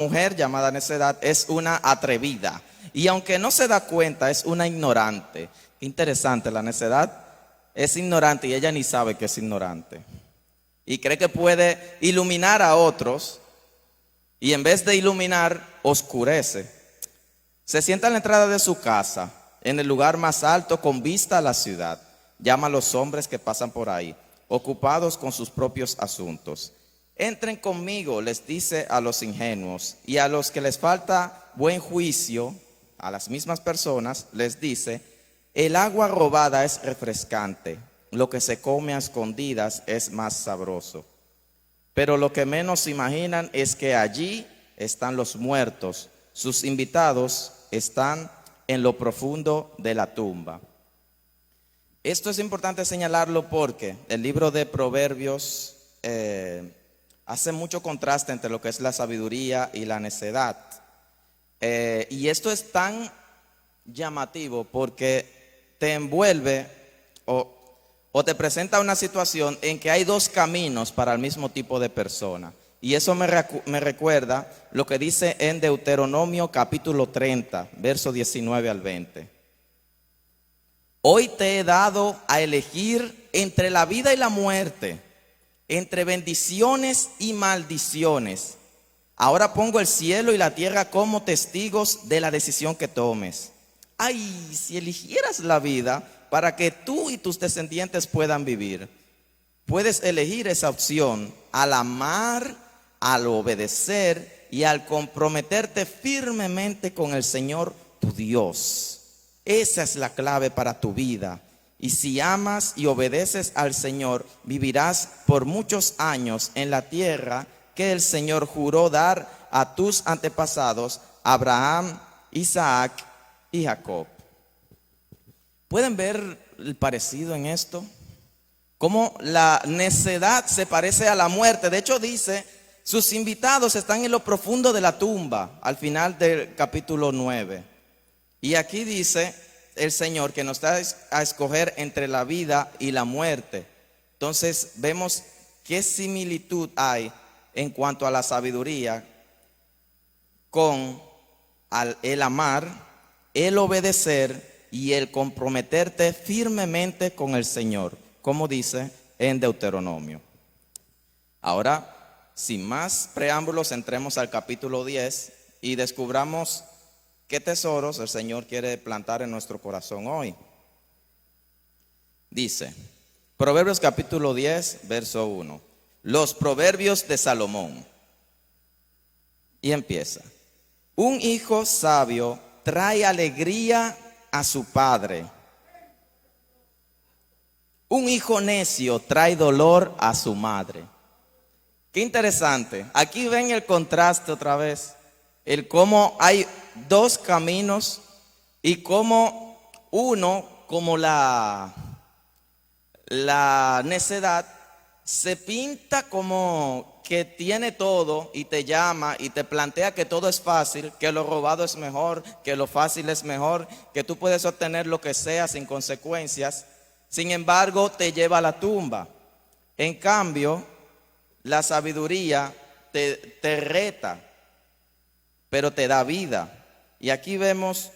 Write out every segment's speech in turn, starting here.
mujer llamada necedad es una atrevida. Y aunque no se da cuenta, es una ignorante. Interesante, la necedad es ignorante y ella ni sabe que es ignorante. Y cree que puede iluminar a otros y en vez de iluminar, oscurece. Se sienta en la entrada de su casa, en el lugar más alto con vista a la ciudad. Llama a los hombres que pasan por ahí, ocupados con sus propios asuntos. Entren conmigo, les dice a los ingenuos, y a los que les falta buen juicio, a las mismas personas, les dice: el agua robada es refrescante, lo que se come a escondidas es más sabroso. Pero lo que menos imaginan es que allí están los muertos, sus invitados están en lo profundo de la tumba. Esto es importante señalarlo porque el libro de Proverbios hace mucho contraste entre lo que es la sabiduría y la necedad. Y esto es tan llamativo porque te envuelve o te presenta una situación en que hay dos caminos para el mismo tipo de persona. Y eso me recuerda lo que dice en Deuteronomio capítulo 30, verso 19 al 20. Hoy te he dado a elegir entre la vida y la muerte, entre bendiciones y maldiciones. Ahora pongo el cielo y la tierra como testigos de la decisión que tomes. Ay, si eligieras la vida para que tú y tus descendientes puedan vivir. Puedes elegir esa opción al amar, al obedecer y al comprometerte firmemente con el Señor tu Dios. Esa es la clave para tu vida. Y si amas y obedeces al Señor, vivirás por muchos años en la tierra que el Señor juró dar a tus antepasados, Abraham, Isaac y Jacob. ¿Pueden ver el parecido en esto? Cómo la necedad se parece a la muerte. De hecho dice, sus invitados están en lo profundo de la tumba, al final del capítulo 9. Y aquí dice el Señor que nos da a escoger entre la vida y la muerte. Entonces vemos qué similitud hay en cuanto a la sabiduría con el amar, el obedecer y el comprometerte firmemente con el Señor, como dice en Deuteronomio. Ahora, sin más preámbulos, entremos al capítulo 10 y descubramos qué tesoros el Señor quiere plantar en nuestro corazón hoy. Dice, Proverbios capítulo 10, verso 1. Los proverbios de Salomón. Y empieza. Un hijo sabio trae alegría a su padre. Un hijo necio trae dolor a su madre. Qué interesante. Aquí ven el contraste otra vez. El cómo hay dos caminos y cómo uno, como la necedad, se pinta como que tiene todo y te llama y te plantea que todo es fácil, que lo robado es mejor, que lo fácil es mejor, que tú puedes obtener lo que sea sin consecuencias. Sin embargo, te lleva a la tumba. En cambio, la sabiduría te reta, pero te da vida. Y aquí vemos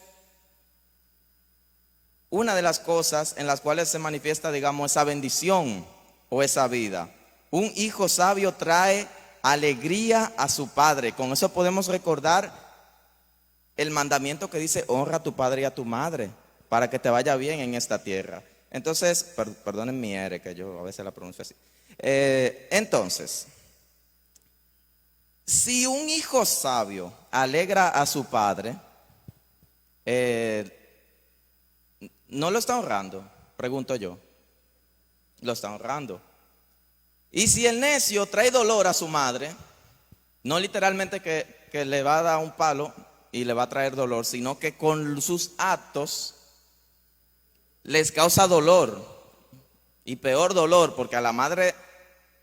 una de las cosas en las cuales se manifiesta, digamos, esa bendición o esa vida. Un hijo sabio trae alegría a su padre. Con eso podemos recordar el mandamiento que dice: honra a tu padre y a tu madre para que te vaya bien en esta tierra. Entonces, perdonen mi R, que yo a veces la pronuncio así. Entonces, si un hijo sabio alegra a su padre, ¿no lo está honrando? Pregunto yo. Lo está honrando. Y si el necio trae dolor a su madre, no literalmente que le va a dar un palo y le va a traer dolor, sino que con sus actos les causa dolor. Y peor dolor, porque a la madre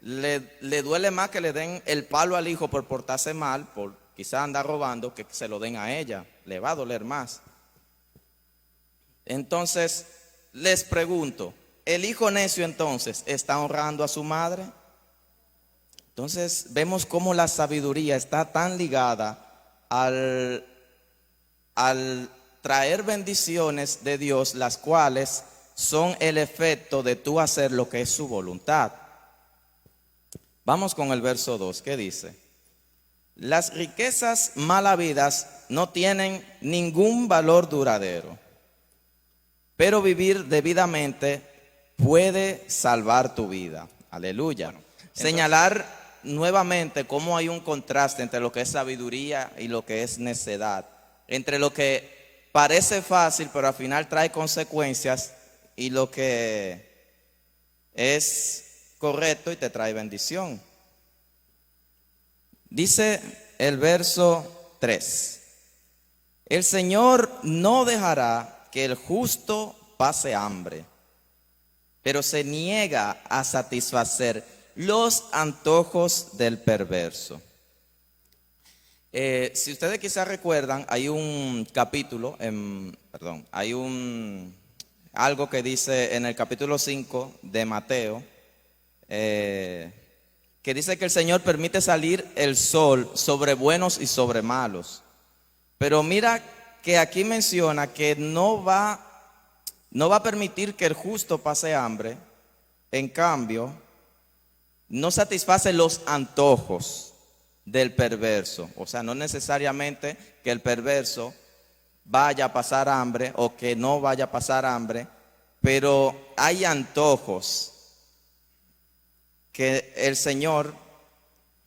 le duele más que le den el palo al hijo por portarse mal, por quizás andar robando, que se lo den a ella. Le va a doler más. Entonces, les pregunto, ¿el hijo necio entonces está honrando a su madre? Entonces vemos cómo la sabiduría está tan ligada al, al traer bendiciones de Dios, las cuales son el efecto de tú hacer lo que es su voluntad. Vamos con el verso 2, ¿qué dice? Las riquezas mal habidas no tienen ningún valor duradero, pero vivir debidamente puede salvar tu vida. Aleluya. Bueno, entonces, señalar nuevamente cómo hay un contraste entre lo que es sabiduría y lo que es necedad, entre lo que parece fácil pero al final trae consecuencias y lo que es correcto y te trae bendición. Dice el verso 3: el Señor no dejará que el justo pase hambre, pero se niega a satisfacer los antojos del perverso. Si ustedes quizás recuerdan, hay un capítulo, algo que dice en el capítulo 5 de Mateo, que dice que el Señor permite salir el sol sobre buenos y sobre malos. Pero mira que aquí menciona que no va a permitir que el justo pase hambre. En cambio, no satisface los antojos del perverso. O sea, no necesariamente que el perverso vaya a pasar hambre o que no vaya a pasar hambre, pero hay antojos que el Señor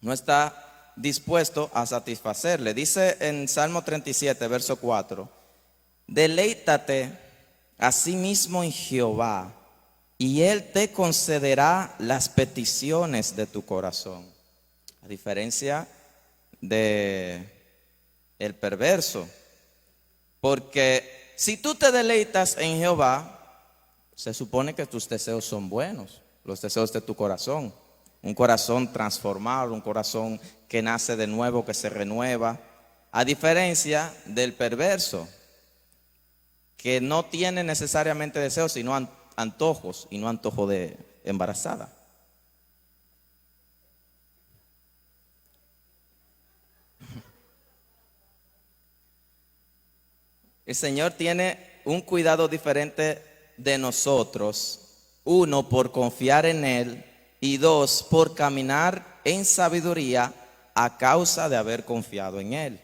no está dispuesto a satisfacerle. Dice en Salmo 37, verso 4: deleítate asimismo en Jehová, y Él te concederá las peticiones de tu corazón. A diferencia de el perverso, porque si tú te deleitas en Jehová, se supone que tus deseos son buenos, los deseos de tu corazón, un corazón transformado, un corazón que nace de nuevo, que se renueva, a diferencia del perverso, que no tiene necesariamente deseos, sino antojos, y no antojo de embarazada. El Señor tiene un cuidado diferente de nosotros. Uno, por confiar en Él, y dos, por caminar en sabiduría a causa de haber confiado en Él.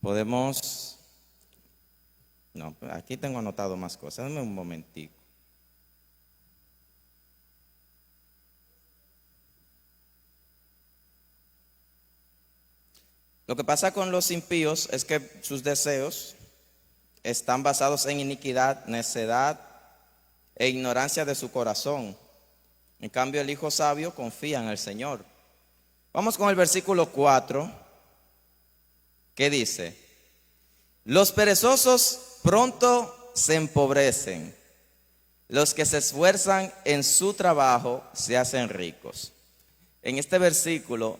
Podemos... No, aquí tengo anotado más cosas. Dame un momentico. Lo que pasa con los impíos es que sus deseos están basados en iniquidad, necedad e ignorancia de su corazón. En cambio, el hijo sabio confía en el Señor. Vamos con el versículo 4, que dice: los perezosos pronto se empobrecen, los que se esfuerzan en su trabajo se hacen ricos. En este versículo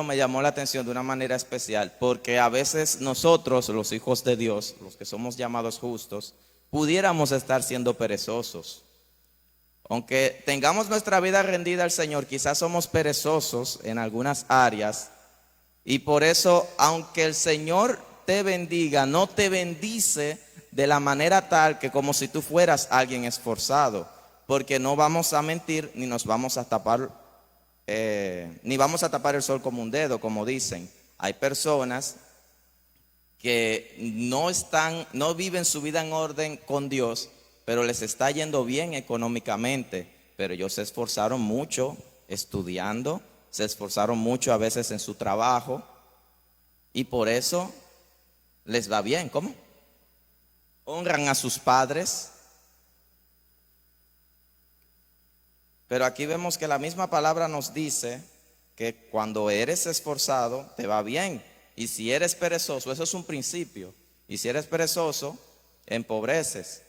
me llamó la atención de una manera especial, porque a veces nosotros, los hijos de Dios, los que somos llamados justos, pudiéramos estar siendo perezosos. Aunque tengamos nuestra vida rendida al Señor, quizás somos perezosos en algunas áreas, y por eso, aunque el Señor te bendiga, no te bendice de la manera tal que como si tú fueras alguien esforzado, porque no vamos a mentir ni nos vamos a tapar, ni vamos a tapar el sol como un dedo, como dicen. Hay personas que no viven su vida en orden con Dios, pero les está yendo bien económicamente, pero ellos se esforzaron mucho estudiando, se esforzaron mucho a veces en su trabajo, y por eso les va bien. ¿Cómo? Honran a sus padres. Pero aquí vemos que la misma palabra nos dice que cuando eres esforzado te va bien. Y si eres perezoso, eso es un principio. Y si eres perezoso, empobreces.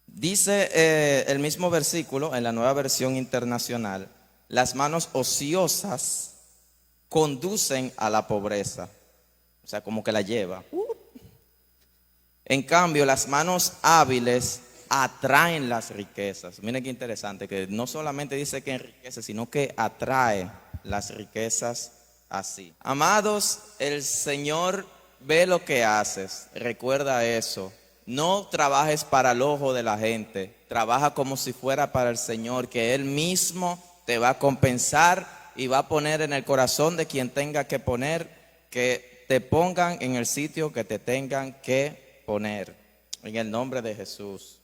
Dice el mismo versículo en la Nueva Versión Internacional: las manos ociosas conducen a la pobreza. O sea, como que la lleva. En cambio, las manos hábiles atraen las riquezas. Miren qué interesante, que no solamente dice que enriquece, sino que atrae las riquezas así. Amados, el Señor ve lo que haces, recuerda eso. No trabajes para el ojo de la gente, trabaja como si fuera para el Señor, que Él mismo te va a compensar y va a poner en el corazón de quien tenga que poner, que te pongan en el sitio que te tengan que poner, en el nombre de Jesús.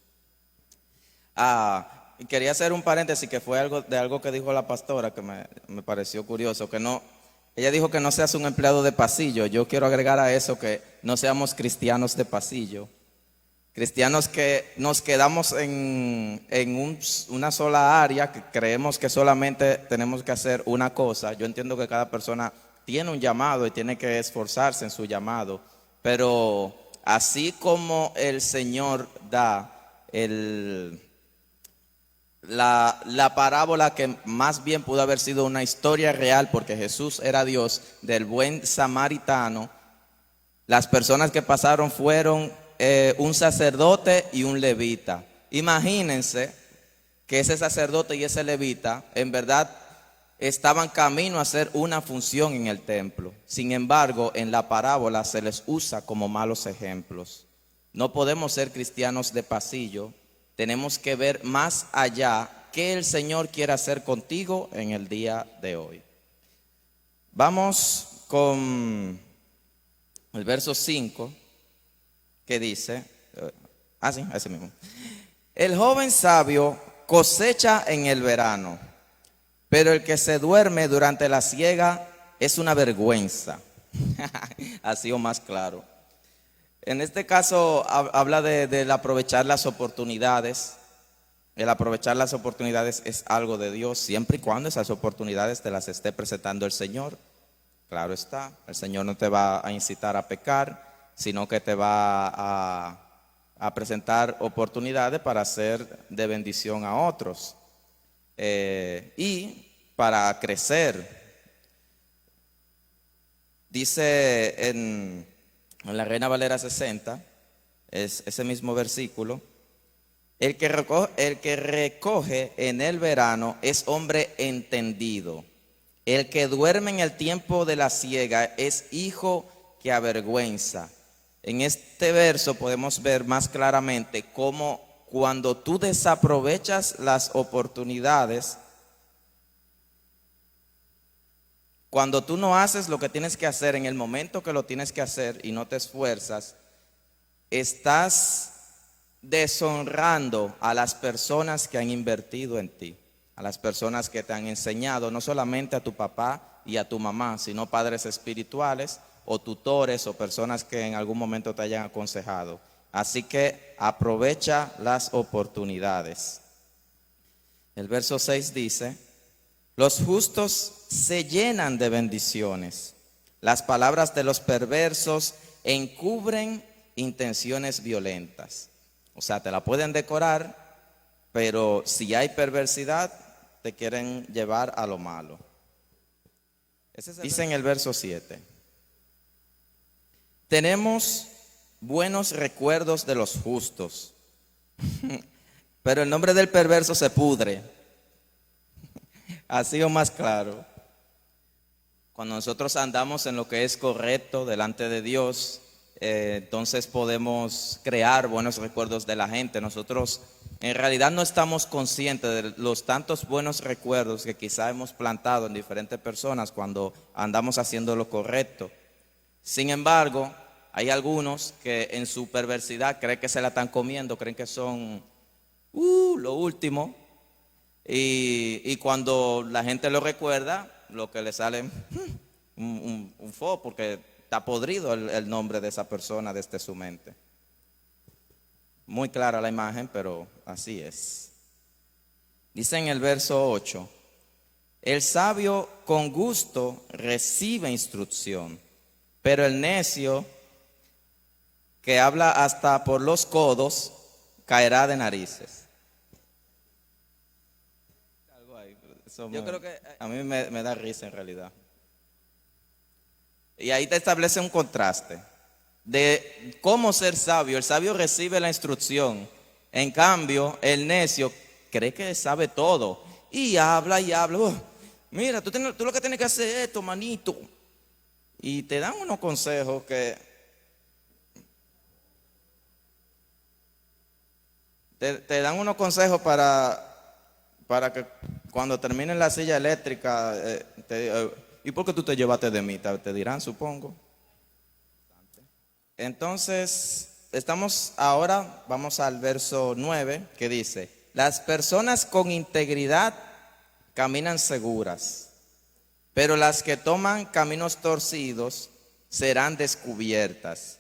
Y quería hacer un paréntesis que fue algo que dijo la pastora que me pareció curioso, que no, ella dijo que no seas un empleado de pasillo. Yo quiero agregar a eso que no seamos cristianos de pasillo. Cristianos que nos quedamos en una sola área, que creemos que solamente tenemos que hacer una cosa. Yo entiendo que cada persona tiene un llamado y tiene que esforzarse en su llamado, pero así como el Señor da la parábola que más bien pudo haber sido una historia real, porque Jesús era Dios, del buen samaritano, las personas que pasaron fueron un sacerdote y un levita. Imagínense que ese sacerdote y ese levita en verdad estaban camino a hacer una función en el templo. Sin embargo, en la parábola se les usa como malos ejemplos. No podemos ser cristianos de pasillo. Tenemos que ver más allá qué el Señor quiere hacer contigo en el día de hoy. Vamos con el verso 5, que dice, sí, ese mismo. El joven sabio cosecha en el verano, pero el que se duerme durante la siega es una vergüenza. Así o más claro. En este caso habla del aprovechar las oportunidades. El aprovechar las oportunidades es algo de Dios, siempre y cuando esas oportunidades te las esté presentando el Señor. Claro está, el Señor no te va a incitar a pecar, sino que te va a presentar oportunidades para ser de bendición a otros y para crecer. Dice en la Reina Valera 60, es ese mismo versículo: el que recoge en el verano es hombre entendido. El que duerme en el tiempo de la siega es hijo que avergüenza. En este verso podemos ver más claramente cómo cuando tú desaprovechas las oportunidades, cuando tú no haces lo que tienes que hacer en el momento que lo tienes que hacer y no te esfuerzas, estás deshonrando a las personas que han invertido en ti, a las personas que te han enseñado, no solamente a tu papá y a tu mamá, sino padres espirituales o tutores o personas que en algún momento te hayan aconsejado. Así que aprovecha las oportunidades. El verso 6 dice: los justos se llenan de bendiciones. Las palabras de los perversos encubren intenciones violentas. O sea, te la pueden decorar, pero si hay perversidad, te quieren llevar a lo malo. Dice en el verso 7: tenemos buenos recuerdos de los justos, pero el nombre del perverso se pudre. Así o más claro. Cuando nosotros andamos en lo que es correcto delante de Dios, entonces podemos crear buenos recuerdos de la gente. Nosotros en realidad no estamos conscientes de los tantos buenos recuerdos que quizá hemos plantado en diferentes personas cuando andamos haciendo lo correcto. Sin embargo, hay algunos que en su perversidad creen que se la están comiendo, creen que son lo último, y cuando la gente lo recuerda, lo que le sale un fo, porque está podrido el nombre de esa persona desde su mente. Muy clara la imagen, pero así es. Dice en el verso 8: el sabio con gusto recibe instrucción, pero el necio que habla hasta por los codos caerá de narices. Yo creo que a mí me da risa en realidad. Y ahí te establece un contraste de cómo ser sabio. El sabio recibe la instrucción, En cambio, el necio cree que sabe todo y habla y habla. "Oh, mira, tú lo que tienes que hacer es esto, manito." Y te dan unos consejos que te dan unos consejos para que cuando termine la silla eléctrica, ¿y por qué tú te llevaste de mí? Te dirán, supongo. Entonces, vamos al verso 9 que dice, las personas con integridad caminan seguras, pero las que toman caminos torcidos serán descubiertas.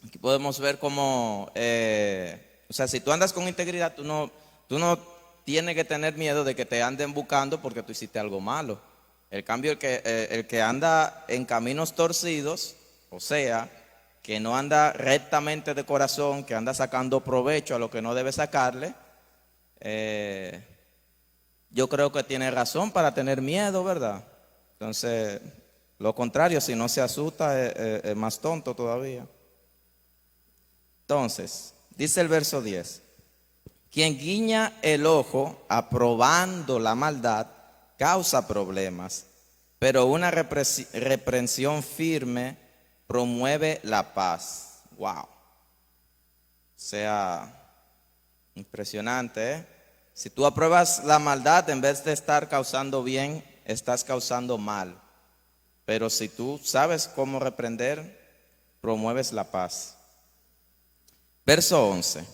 Aquí podemos ver cómo, o sea, si tú andas con integridad, tú no tienes que tener miedo de que te anden buscando porque tú hiciste algo malo. El cambio, el que anda en caminos torcidos, o sea, que no anda rectamente de corazón, que anda sacando provecho a lo que no debe sacarle, yo creo que tiene razón para tener miedo, ¿verdad? Entonces, lo contrario, si no se asusta, es más tonto todavía. Entonces, dice el verso 10, quien guiña el ojo aprobando la maldad causa problemas, pero una reprensión firme promueve la paz. Wow. O sea, impresionante, ¿eh? Si tú apruebas la maldad, en vez de estar causando bien, estás causando mal. Pero si tú sabes cómo reprender, promueves la paz. Verso 11.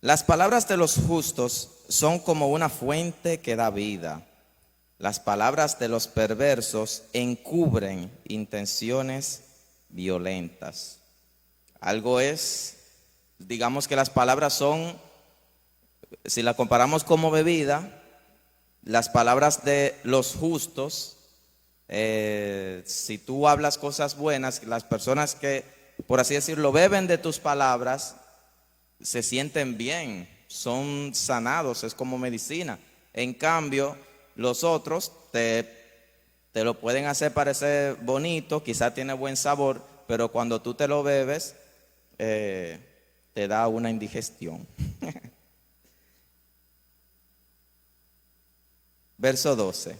Las palabras de los justos son como una fuente que da vida. Las palabras de los perversos encubren intenciones violentas. Algo es, digamos que las palabras son, si la comparamos como bebida, las palabras de los justos, si tú hablas cosas buenas, las personas que, por así decirlo, beben de tus palabras, se sienten bien, son sanados, es como medicina. En cambio, los otros te lo pueden hacer parecer bonito, quizá tiene buen sabor, pero cuando tú te lo bebes, te da una indigestión. Verso 12.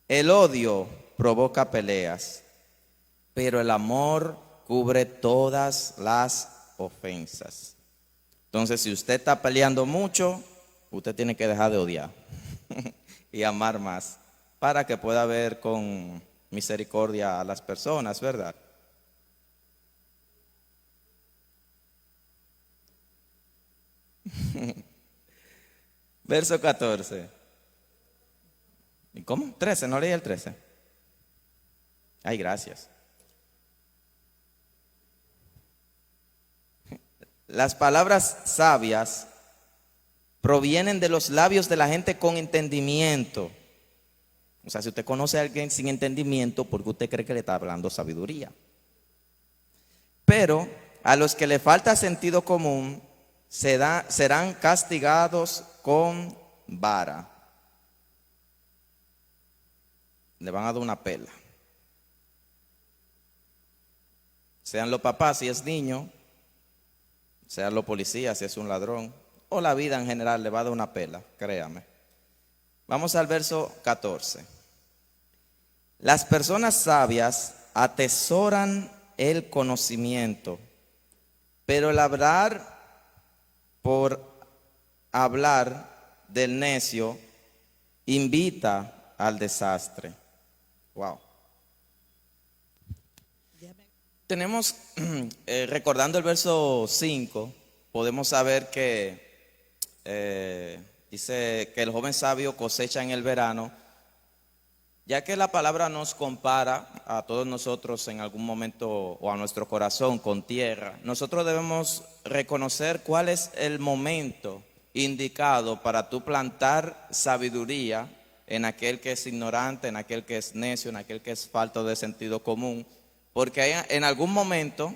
El odio provoca peleas, pero el amor cubre todas las ofensas. Entonces, si usted está peleando mucho, usted tiene que dejar de odiar y amar más para que pueda ver con misericordia a las personas, ¿verdad? Verso 14. ¿Y cómo? 13, no leí el 13. Ay, gracias. Las palabras sabias provienen de los labios de la gente con entendimiento. O sea, si usted conoce a alguien sin entendimiento, ¿por qué usted cree que le está hablando sabiduría? Pero a los que le falta sentido común serán castigados con vara. Le van a dar una pela. Sean los papás si es niño, sean los policías si es un ladrón, o la vida en general le va a dar una pela, créame. Vamos al verso 14. Las personas sabias atesoran el conocimiento, pero el hablar por hablar del necio invita al desastre. Wow. Tenemos, recordando el verso 5, podemos saber que dice que el joven sabio cosecha en el verano, ya que la palabra nos compara a todos nosotros en algún momento o a nuestro corazón con tierra. Nosotros debemos reconocer cuál es el momento indicado para tú plantar sabiduría en aquel que es ignorante, en aquel que es necio, en aquel que es falto de sentido común, porque en algún momento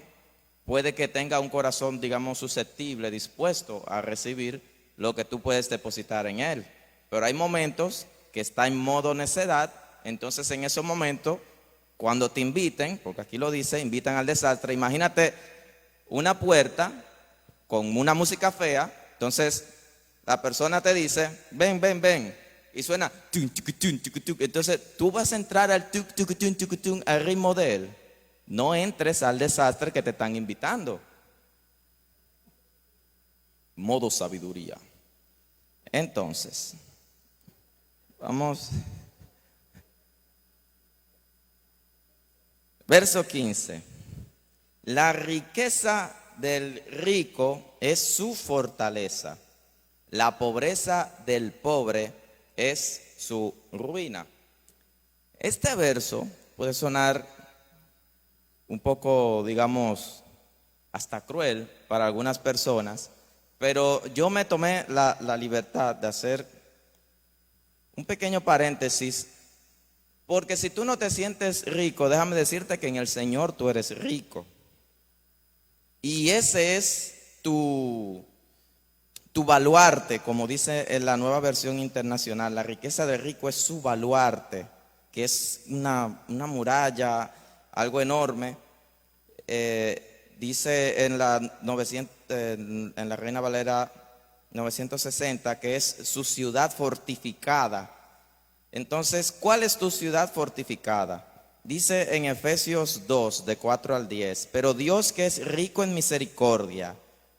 puede que tenga un corazón, digamos, susceptible, dispuesto a recibir lo que tú puedes depositar en él. Pero hay momentos que está en modo necedad. Entonces, en esos momentos, cuando te inviten, porque aquí lo dice, invitan al desastre, imagínate una puerta con una música fea. Entonces la persona te dice, ven, ven, ven, y suena tun, tucutun, tucutun. Entonces tú vas a entrar al tucutun, tucutun, al ritmo de él. No entres al desastre que te están invitando. Modo sabiduría. Entonces, vamos. Verso 15. La riqueza del rico es su fortaleza. La pobreza del pobre es su ruina. Este verso puede sonar un poco, digamos, hasta cruel para algunas personas, pero yo me tomé la libertad de hacer un pequeño paréntesis, porque si tú no te sientes rico, déjame decirte que en el Señor tú eres rico. Y ese es tu baluarte, como dice en la Nueva Versión Internacional. La riqueza del rico es su baluarte, que es una muralla, algo enorme. Dice en la Reina Valera 960 que es su ciudad fortificada. Entonces, ¿cuál es tu ciudad fortificada? Dice en Efesios 2, de 4 al 10, pero Dios, que es rico en misericordia,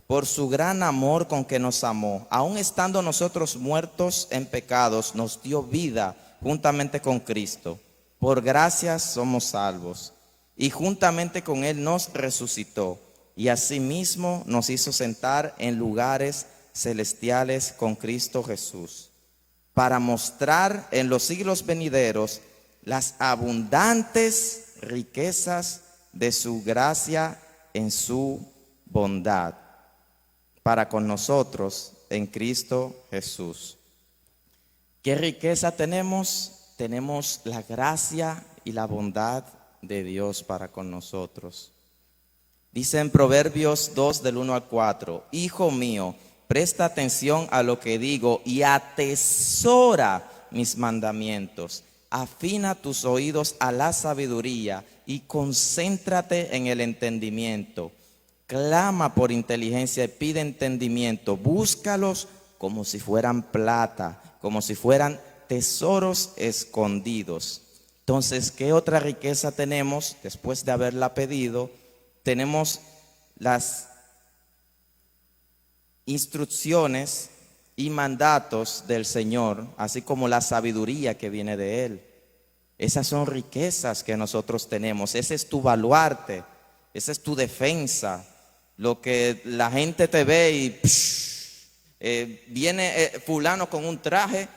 por su gran amor con que nos amó, aun estando nosotros muertos en pecados, nos dio vida juntamente con Cristo. Por gracias somos salvos. Y juntamente con Él nos resucitó, y asimismo nos hizo sentar en lugares celestiales con Cristo Jesús, para mostrar en los siglos venideros las abundantes riquezas de su gracia en su bondad para con nosotros en Cristo Jesús. ¿Qué riqueza tenemos? Tenemos la gracia y la bondad de Dios para con nosotros. Dice en Proverbios 2 del 1 al 4, hijo mío, presta atención a lo que digo y atesora mis mandamientos. Afina tus oídos a la sabiduría y concéntrate en el entendimiento. Clama por inteligencia y pide entendimiento. Búscalos como si fueran plata, como si fueran tesoros escondidos. Entonces, ¿qué otra riqueza tenemos después de haberla pedido? Tenemos las instrucciones y mandatos del Señor, así como la sabiduría que viene de Él. Esas son riquezas que nosotros tenemos. Ese es tu baluarte, esa es tu defensa. Lo que la gente te ve y viene fulano con un traje,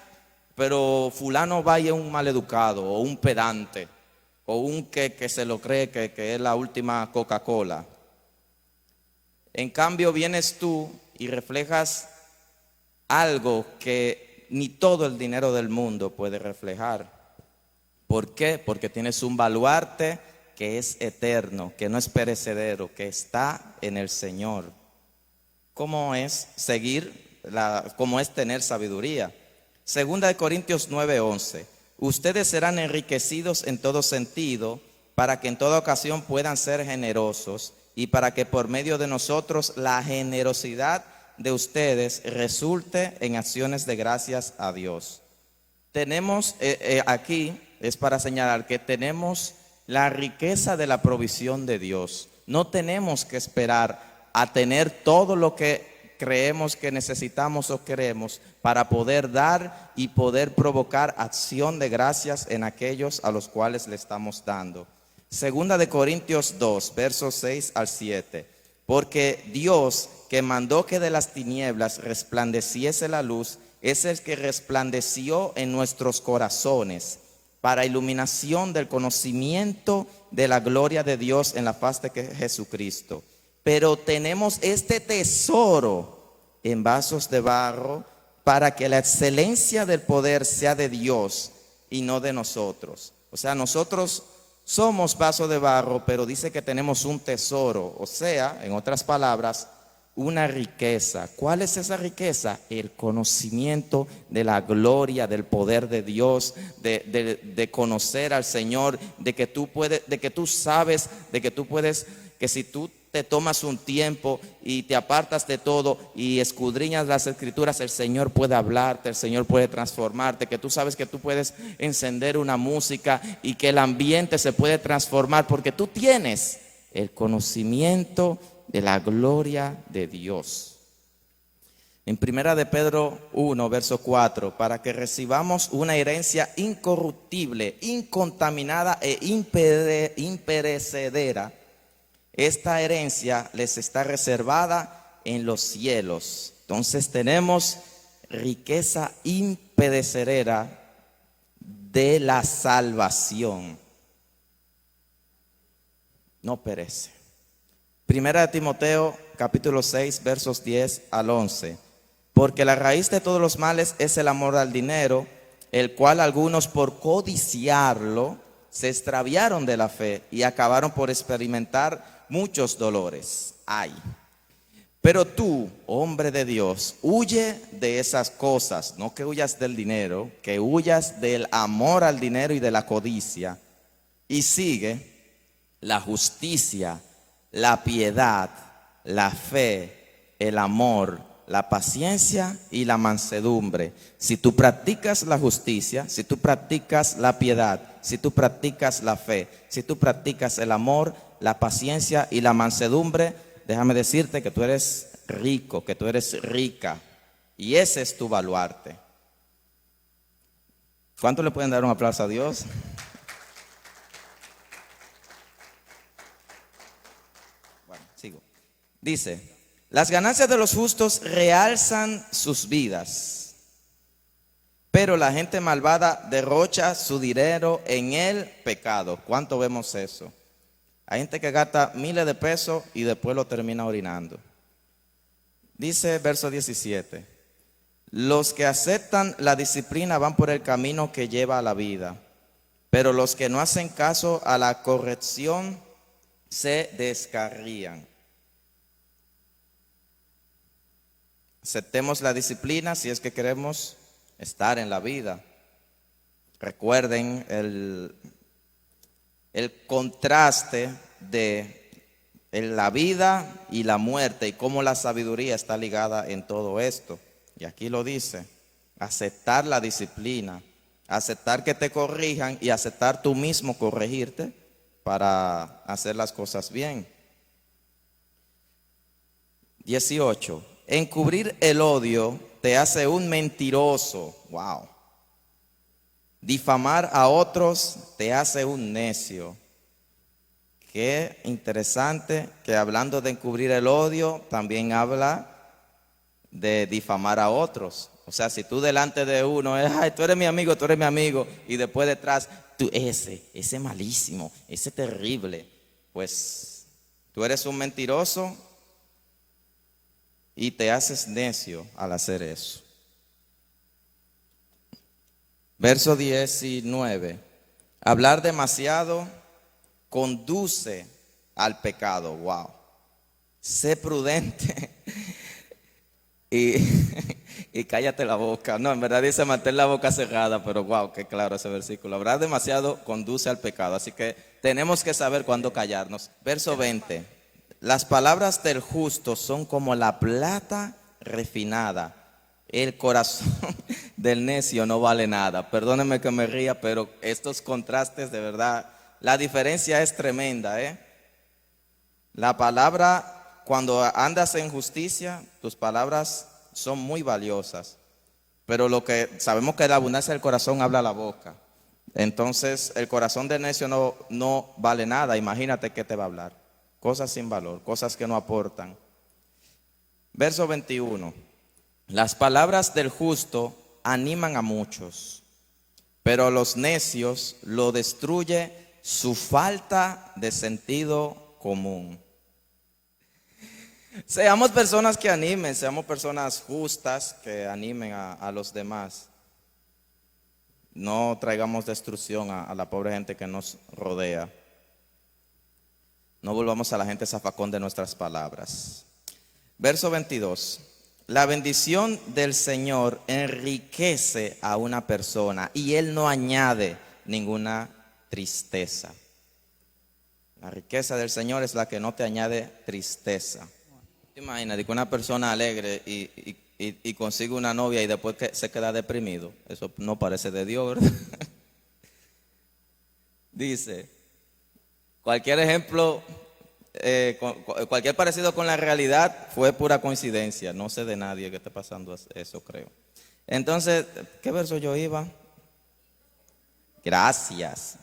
pero fulano va y es un maleducado o un pedante o un que se lo cree que es la última Coca-Cola. En cambio vienes tú y reflejas algo que ni todo el dinero del mundo puede reflejar. ¿Por qué? Porque tienes un baluarte que es eterno, que no es perecedero, que está en el Señor. ¿Cómo es cómo es tener sabiduría? Segunda de Corintios 9:11. Ustedes serán enriquecidos en todo sentido, para que en toda ocasión puedan ser generosos y para que por medio de nosotros la generosidad de ustedes resulte en acciones de gracias a Dios. Tenemos aquí, es para señalar que tenemos la riqueza de la provisión de Dios. No tenemos que esperar a tener todo lo que creemos que necesitamos o queremos para poder dar y poder provocar acción de gracias en aquellos a los cuales le estamos dando. Segunda de Corintios 2, versos 6 al 7. Porque Dios, que mandó que de las tinieblas resplandeciese la luz, es el que resplandeció en nuestros corazones para iluminación del conocimiento de la gloria de Dios en la faz de Jesucristo. Pero tenemos este tesoro en vasos de barro para que la excelencia del poder sea de Dios y no de nosotros. O sea, nosotros somos vasos de barro, pero dice que tenemos un tesoro, o sea, en otras palabras, una riqueza. ¿Cuál es esa riqueza? El conocimiento de la gloria, del poder de Dios, de conocer al Señor, de que tú puedes, de que tú sabes, de que tú puedes, que si tú te tomas un tiempo y te apartas de todo y escudriñas las escrituras, el Señor puede hablarte, el Señor puede transformarte, que tú sabes que tú puedes encender una música y que el ambiente se puede transformar porque tú tienes el conocimiento de la gloria de Dios. En Primera de Pedro 1, verso 4, para que recibamos una herencia incorruptible, incontaminada e imperecedera. Esta herencia les está reservada en los cielos. Entonces tenemos riqueza imperecedera de la salvación. No perece. Primera de Timoteo, capítulo 6, versos 10 al 11. Porque la raíz de todos los males es el amor al dinero, el cual algunos por codiciarlo se extraviaron de la fe y acabaron por experimentar muchos dolores. Ay. Pero tú, hombre de Dios, huye de esas cosas, no que huyas del dinero, que huyas del amor al dinero y de la codicia, y sigue la justicia, la piedad, la fe, el amor, la paciencia y la mansedumbre. Si tú practicas la justicia, si tú practicas la piedad, si tú practicas la fe, si tú practicas el amor, la paciencia y la mansedumbre, déjame decirte que tú eres rico, que tú eres rica. Y ese es tu baluarte. ¿Cuánto le pueden dar un aplauso a Dios? Bueno, sigo. Dice: las ganancias de los justos realzan sus vidas, pero la gente malvada derrocha su dinero en el pecado. ¿Cuánto vemos eso? Hay gente que gasta miles de pesos y después lo termina orinando. Dice verso 17: los que aceptan la disciplina van por el camino que lleva a la vida, pero los que no hacen caso a la corrección se descarrían. Aceptemos la disciplina si es que queremos estar en la vida. Recuerden el contraste de la vida y la muerte y cómo la sabiduría está ligada en todo esto. Y aquí lo dice: aceptar la disciplina, aceptar que te corrijan y aceptar tú mismo corregirte para hacer las cosas bien. 18. Encubrir el odio te hace un mentiroso. Wow. Difamar a otros te hace un necio. Qué interesante que hablando de encubrir el odio, también habla de difamar a otros. O sea, si tú delante de uno es: ay, tú eres mi amigo, y después detrás, tú, ese malísimo, ese terrible, pues tú eres un mentiroso y te haces necio al hacer eso. Verso 19. Hablar demasiado conduce al pecado. Wow. Sé prudente y cállate la boca. No, en verdad dice mantén la boca cerrada, pero wow, qué claro ese versículo. Hablar demasiado conduce al pecado, así que tenemos que saber cuándo callarnos. Verso 20. Las palabras del justo son como la plata refinada. El corazón del necio no vale nada. Perdónenme que me ría, pero estos contrastes, de verdad, la diferencia es tremenda, La palabra, cuando andas en justicia, tus palabras son muy valiosas. Pero lo que sabemos que la abundancia del corazón habla la boca. Entonces, el corazón del necio no vale nada. Imagínate qué te va a hablar. Cosas sin valor, cosas que no aportan. Verso 21. Las palabras del justo animan a muchos, pero a los necios lo destruye su falta de sentido común. Seamos personas que animen, seamos personas justas que animen a los demás. No traigamos destrucción a la pobre gente que nos rodea. No volvamos a la gente zafacón de nuestras palabras. Verso 22. La bendición del Señor enriquece a una persona y Él no añade ninguna tristeza. La riqueza del Señor es la que no te añade tristeza. ¿Te imaginas de que una persona alegre y consigue una novia y después que se queda deprimido? Eso no parece de Dios, ¿verdad? Dice, cualquier ejemplo, cualquier parecido con la realidad fue pura coincidencia. No sé de nadie que esté pasando eso, creo. Entonces, ¿qué verso yo iba? Gracias.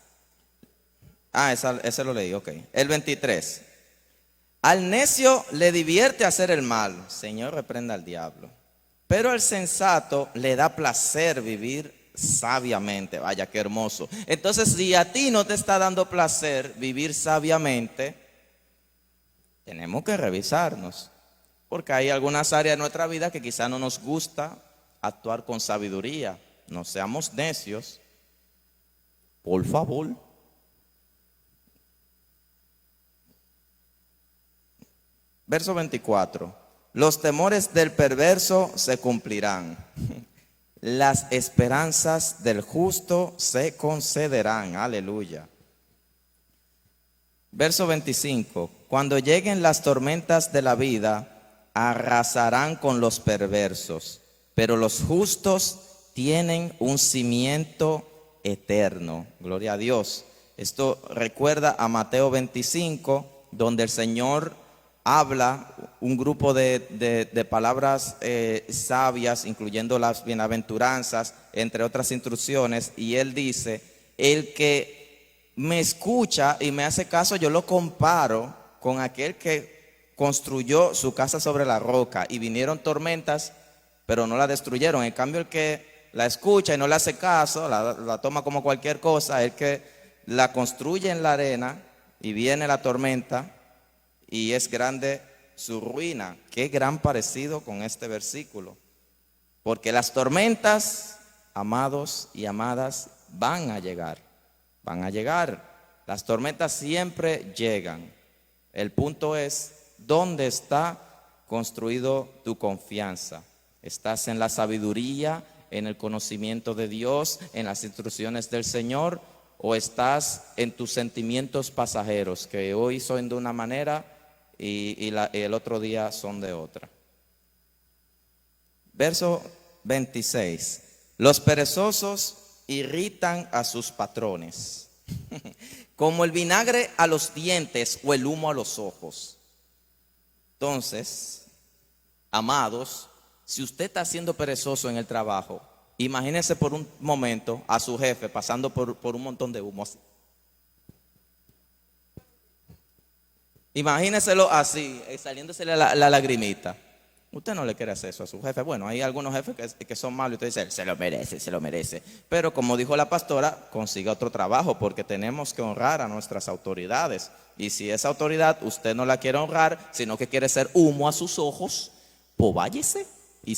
Ese lo leí, ok. El 23. Al necio le divierte hacer el mal. Señor, reprenda al diablo. Pero al sensato le da placer vivir sabiamente. Vaya, qué hermoso. Entonces, si a ti no te está dando placer vivir sabiamente, tenemos que revisarnos. Porque hay algunas áreas de nuestra vida que quizá no nos gusta actuar con sabiduría. No seamos necios. Por favor. Verso 24. Los temores del perverso se cumplirán. Las esperanzas del justo se concederán. Aleluya. Verso 25. Cuando lleguen las tormentas de la vida, arrasarán con los perversos, pero los justos tienen un cimiento eterno. Gloria a Dios. Esto recuerda a Mateo 25, donde el Señor habla un grupo de palabras sabias, incluyendo las bienaventuranzas, entre otras instrucciones, y Él dice, el que me escucha y me hace caso, yo lo comparo con aquel que construyó su casa sobre la roca y vinieron tormentas, pero no la destruyeron. En cambio, el que la escucha y no le hace caso, la toma como cualquier cosa, el que la construye en la arena y viene la tormenta, y es grande su ruina. Qué gran parecido con este versículo. Porque las tormentas, amados y amadas, van a llegar. Van a llegar. Las tormentas siempre llegan. El punto es, ¿dónde está construido tu confianza? ¿Estás en la sabiduría, en el conocimiento de Dios, en las instrucciones del Señor? ¿O estás en tus sentimientos pasajeros, que hoy son de una manera y el otro día son de otra? Verso 26. Los perezosos irritan a sus patrones, como el vinagre a los dientes o el humo a los ojos. Entonces, amados, si usted está siendo perezoso en el trabajo, imagínese por un momento a su jefe pasando por un montón de humo así. Imagíneselo así, saliéndosele la lagrimita. Usted no le quiere hacer eso a su jefe. Bueno, hay algunos jefes que son malos y usted dice, se lo merece, se lo merece. Pero como dijo la pastora, consiga otro trabajo, porque tenemos que honrar a nuestras autoridades. Y si esa autoridad usted no la quiere honrar, sino que quiere ser humo a sus ojos, pues váyese y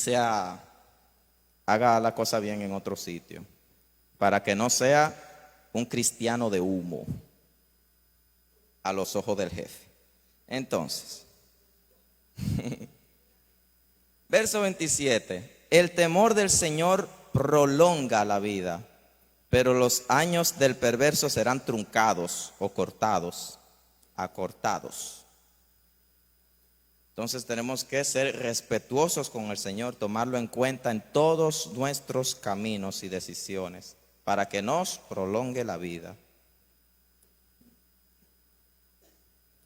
haga la cosa bien en otro sitio, para que no sea un cristiano de humo a los ojos del jefe. Entonces, verso 27, el temor del Señor prolonga la vida, pero los años del perverso serán truncados o cortados, acortados. Entonces tenemos que ser respetuosos con el Señor, tomarlo en cuenta en todos nuestros caminos y decisiones, para que nos prolongue la vida.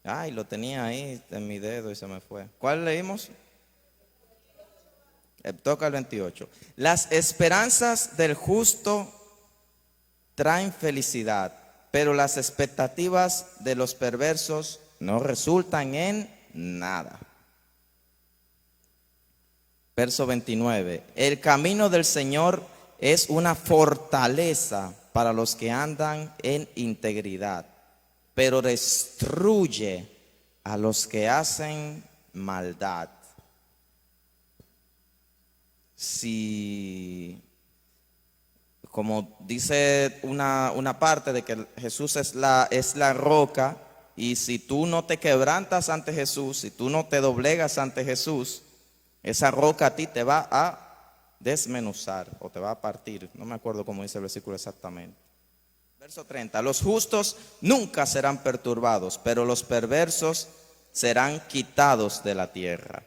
Ay, lo tenía ahí en mi dedo y se me fue. ¿Cuál leímos? Toca el 28. Las esperanzas del justo traen felicidad, pero las expectativas de los perversos no resultan en nada. Verso 29. El camino del Señor es una fortaleza para los que andan en integridad, pero destruye a los que hacen maldad. Si, como dice una parte de que Jesús es la roca, y si tú no te quebrantas ante Jesús, si tú no te doblegas ante Jesús, esa roca a ti te va a desmenuzar o te va a partir. No me acuerdo cómo dice el versículo exactamente. Verso 30. Los justos nunca serán perturbados, pero los perversos serán quitados de la tierra.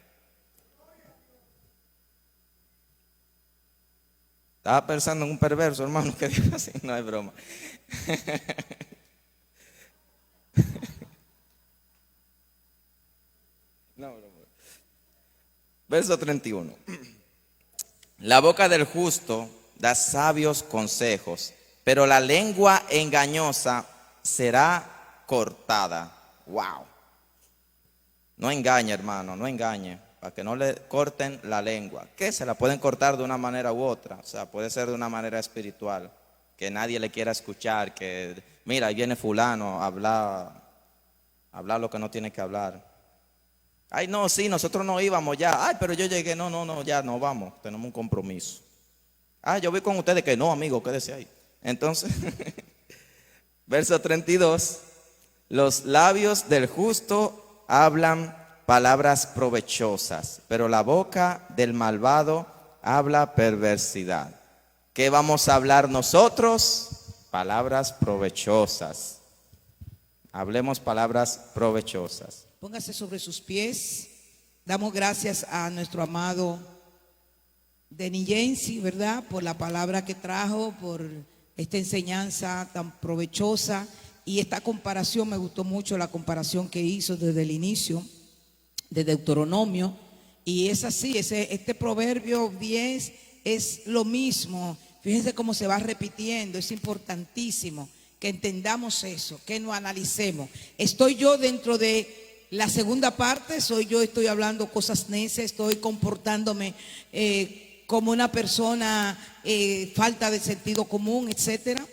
Estaba pensando en un perverso, hermano, que dijo así, no es broma. No, broma. Verso 31. La boca del justo da sabios consejos, pero la lengua engañosa será cortada. Wow. No engañe, hermano, no engañe, para que no le corten la lengua. Que se la pueden cortar de una manera u otra, o sea, puede ser de una manera espiritual, que nadie le quiera escuchar, que mira, ahí viene fulano a hablar lo que no tiene que hablar. Ay, no, sí, nosotros no íbamos ya. Ay, pero yo llegué, no, ya no vamos, tenemos un compromiso. Ah, yo voy con ustedes, que no, amigo, quédese ahí. Entonces, verso 32, los labios del justo hablan palabras provechosas, pero la boca del malvado habla perversidad. ¿Qué vamos a hablar nosotros? Palabras provechosas. Hablemos palabras provechosas. Póngase sobre sus pies. Damos gracias a nuestro amado Denis Yensi, ¿verdad? Por la palabra que trajo, por esta enseñanza tan provechosa. Y esta comparación, me gustó mucho la comparación que hizo desde el inicio de Deuteronomio. Y es así, este proverbio 10 es lo mismo. Fíjense cómo se va repitiendo, es importantísimo que entendamos eso, que nos analicemos. Estoy yo dentro de la segunda parte, estoy hablando cosas necias, estoy comportándome como una persona falta de sentido común, etcétera.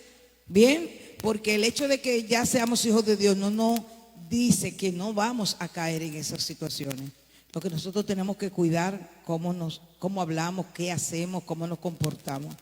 Bien, porque el hecho de que ya seamos hijos de Dios no nos dice que no vamos a caer en esas situaciones. Lo que nosotros tenemos que cuidar, cómo hablamos, qué hacemos, cómo nos comportamos.